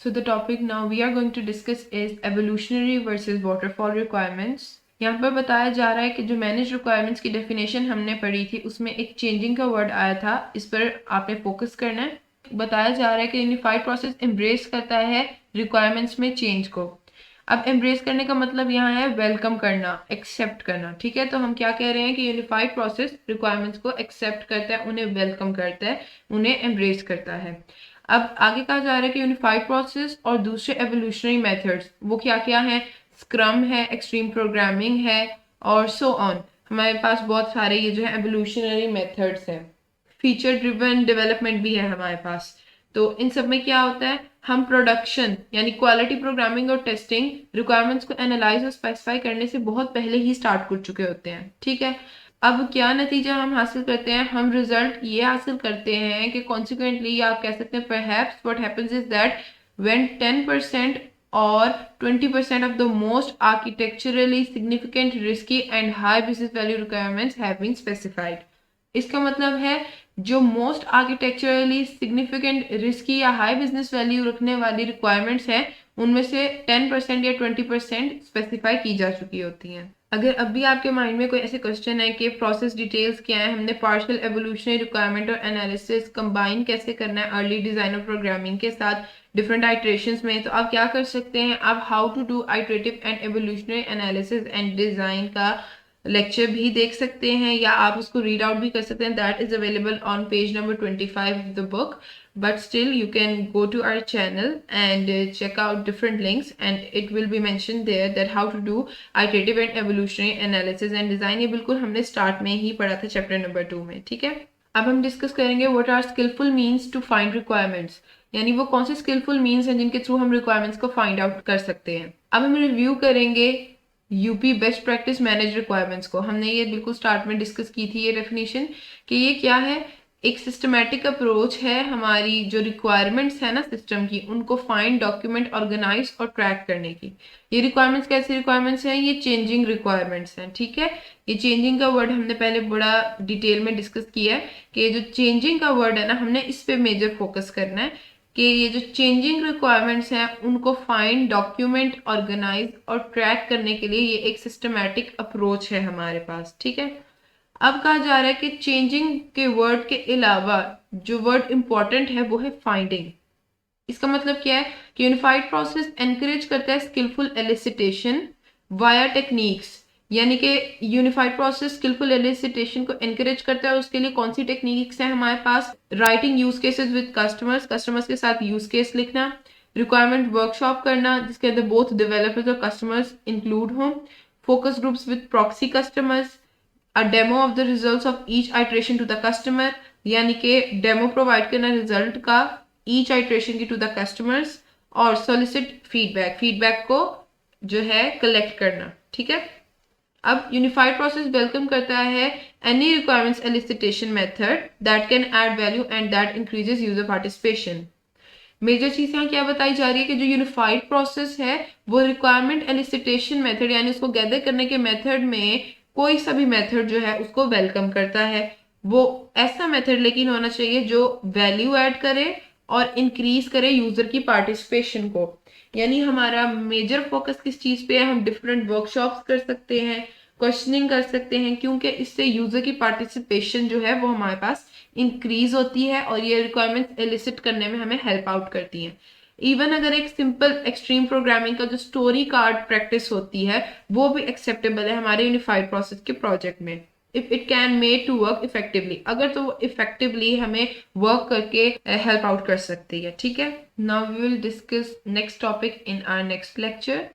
So the topic now we are going to discuss is evolutionary versus waterfall requirements. यहाँ पर बताया जा रहा है कि जो मैनेज रिक्वायरमेंट्स की डेफिनेशन हमने पढ़ी थी उसमें एक चेंजिंग का वर्ड आया था, इस पर आपने फोकस करना है। बताया जा रहा है कि यूनिफाइड प्रोसेस एम्ब्रेस करता है रिक्वायरमेंट्स में चेंज को। अब एम्ब्रेस करने का मतलब यहाँ है वेलकम करना, एक्सेप्ट करना। ठीक है, तो हम क्या कह रहे हैं कि यूनिफाइड प्रोसेस रिक्वायरमेंट्स को एक्सेप्ट करता है, उन्हें वेलकम करता है, उन्हें एम्ब्रेस करता है। अब आगे कहा जा रहा है कि यूनिफाइड प्रोसेस और दूसरे एवोल्यूशनरी मेथड्स वो क्या क्या हैं। स्क्रम है, एक्सट्रीम प्रोग्रामिंग है और सो ऑन। हमारे पास बहुत सारे ये जो है एवोल्यूशनरी मेथड्स हैं। फीचर ड्रिवन डेवलपमेंट भी है हमारे पास। तो इन सब में क्या होता है, हम प्रोडक्शन यानी क्वालिटी प्रोग्रामिंग और टेस्टिंग रिक्वायरमेंट्स को एनालाइज और स्पेसिफाई करने से बहुत पहले ही स्टार्ट कर चुके होते हैं। ठीक है, अब क्या नतीजा हम हासिल करते हैं, हम रिजल्ट ये हासिल करते हैं कि कॉन्सिक्वेंटली आप कह सकते हैं perhaps what happens is that when 10% or 20% of the most architecturally significant risky and high business value requirements have been specified. इसका मतलब है जो मोस्ट आर्किटेक्चरली सिग्निफिकेंट रिस्की या हाई बिजनेस वैल्यू रखने वाली रिक्वायरमेंट्स हैं उनमें से 10% या 20% स्पेसिफाई की जा चुकी होती हैं। अगर अभी आपके माइंड में कोई ऐसे क्वेश्चन है कि प्रोसेस डिटेल्स क्या है, हमने पार्शियल एवोल्यूशनरी रिक्वायरमेंट और एनालिसिस कंबाइन कैसे करना है अर्ली डिजाइन और प्रोग्रामिंग के साथ डिफरेंट आइट्रेशंस में, तो आप क्या कर सकते हैं, आप how to do iterative and evolutionary analysis and design का लेक्चर भी देख सकते हैं या आप उसको रीड आउट भी कर सकते हैं। That is available on page number 25 of the book, but still you can go to our channel and check out different links and it will be mentioned there that how to do iterative and evolutionary analysis and design। ये बिल्कुल हमने start में ही पढ़ा था chapter number 2 में। ठीक है, अब हम डिस्कस करेंगे what are skillful means to find requirements, यानी वो कौन से स्किलफुल मीन्स हैं जिनके थ्रू हम रिक्वायरमेंट्स को फाइंड आउट कर सकते हैं। अब हम रिव्यू करेंगे UP best practice manage requirements को। हमने ये बिल्कुल स्टार्ट में डिस्कस की थी ये डेफिनेशन कि ये क्या है, एक सिस्टमैटिक अप्रोच है हमारी जो रिक्वायरमेंट्स है ना सिस्टम की, उनको फाइंड, डॉक्यूमेंट, ऑर्गेनाइज और ट्रैक करने की। ये रिक्वायरमेंट्स कैसी रिक्वायरमेंट्स हैं, ये चेंजिंग रिक्वायरमेंट्स हैं। ठीक है, ये चेंजिंग का वर्ड हमने पहले बड़ा डिटेल में डिस्कस किया है कि ये जो चेंजिंग का वर्ड है ना, हमने इस पे मेजर फोकस करना है कि ये जो चेंजिंग रिक्वायरमेंट्स हैं उनको फाइंड, डॉक्यूमेंट, ऑर्गेनाइज और ट्रैक करने के लिए ये एक सिस्टमैटिक अप्रोच है हमारे पास। ठीक है, अब कहा जा रहा है कि चेंजिंग के वर्ड के अलावा जो वर्ड इंपॉर्टेंट है वो है फाइंडिंग। इसका मतलब क्या है कि यूनिफाइड प्रोसेस एनकरेज करता है स्किलफुल एलिसिटेशन वाया टेक्निक्स, यानी कि यूनिफाइड प्रोसेस स्किलफुल एलिसिटेशन को एनकरेज करता है। उसके लिए कौन सी टेक्निक्स है हमारे पास, writing use cases with customers, customers के साथ यूज केस लिखना, रिक्वायरमेंट वर्कशॉप करना जिसके अंदर बोथ डेवलपर्स और कस्टमर्स इंक्लूड हों, focus groups with proxy customers, a demo of the results of each iteration to the customer, यानी कि डेमो प्रोवाइड करना रिजल्ट का ईच आइट्रेशन की टू द कस्टमर्स, और सोलिसिट फीडबैक, फीडबैक को जो है कलेक्ट करना। ठीक है, अब यूनिफाइड प्रोसेस वेलकम करता है any requirements elicitation method that can add value and that increases user participation. Major चीज यहाँ क्या बताई जा रही है कि जो यूनिफाइड प्रोसेस है वो रिक्वायरमेंट एलिसिटेशन मेथड यानी उसको गैदर करने के मेथड में कोई सा भी मेथड जो है उसको वेलकम करता है। वो ऐसा मेथड लेकिन होना चाहिए जो वैल्यू ऐड करे और इंक्रीज करे यूजर की पार्टिसिपेशन को। यानी हमारा मेजर फोकस किस चीज पे है, हम डिफरेंट वर्कशॉप्स कर सकते हैं, क्वेश्चनिंग कर सकते हैं, क्योंकि इससे यूजर की पार्टिसिपेशन जो है वो हमारे पास इंक्रीज होती है और ये रिक्वायरमेंट्स एलिसिट करने में हमें हेल्प आउट करती हैं। इवन अगर एक सिंपल एक्सट्रीम प्रोग्रामिंग का जो स्टोरी कार्ड प्रैक्टिस होती है वो भी एक्सेप्टेबल है हमारे यूनिफाइड प्रोसेस के प्रोजेक्ट में, if it can made to work effectively, अगर तो वो इफेक्टिवली हमें वर्क करके हेल्प आउट कर सकती है। ठीक है, now we will discuss next topic in our next lecture.